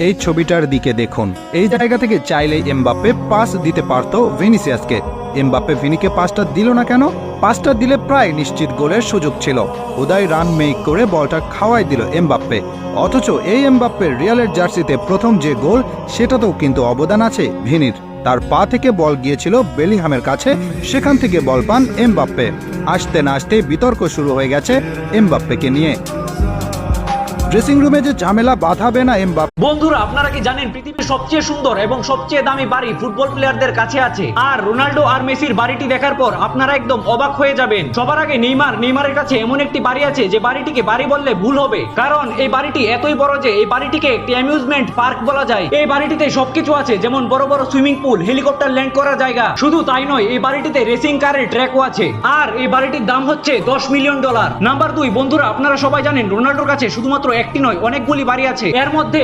এই ছবিটার দিকে দেখুন। এই জায়গা থেকে চাইলে এমবাপ্পে পাস দিতে পারত ভিনিসিয়াসকে। এমবাপ্পে ভিনিকে পাসটা দিল না কেন? পাসটা দিলে প্রায় নিশ্চিত গোলের সুযোগ ছিল। উদয় রান মেক করে বলটা খাওয়াই দিল এমবাপ্পে। অথচ এই এমবাপ্পের রিয়ালের জার্সিতে প্রথম যে গোল, সেটাতেও কিন্তু অবদান আছে ভিনির। তার পা থেকে বল গিয়েছিল বেলিংহামের কাছে, সেখান থেকে বল পান এমবাপ্পে। আসতে না আসতেই বিতর্ক শুরু হয়ে গেছে এমবাপ্পেকে নিয়ে। ড্রেসিং রুমে যে ঝামেলা বাঁধাবে না এমবাপ্পে। বন্ধুরা, আপনারা কি জানেন পৃথিবীর সবচেয়ে সুন্দর এবং সবচেয়ে দামি বাড়ি ফুটবল প্লেয়ারদের কাছে আছে? আর রোনাল্ডো আর মেসির বাড়িটি দেখার পর আপনারা একদম অবাক হয়ে যাবেন। সবার আগে নেইমারের কাছে এমন একটি বাড়ি আছে যে বাড়িটিকে বাড়ি বললে ভুল হবে, কারণ এই বাড়িটি এতই বড় যে এই বাড়িটিকে একটি অ্যামিউজমেন্ট পার্ক বলা যায়। এই বাড়িটিতে সবকিছু আছে, যেমন বড় বড় সুইমিং পুল, হেলিকপ্টার ল্যান্ড করার জায়গা। শুধু তাই নয়, এই বাড়িটিতে রেসিং কারের ট্র্যাকও আছে। আর এই বাড়িটির দাম হচ্ছে $10 মিলিয়ন। নাম্বার 2, বন্ধুরা আপনারা সবাই জানেন রোনাল্ডোর কাছে শুধুমাত্র একটি নয়, অনেকগুলি বাড়ি আছে। এর মধ্যে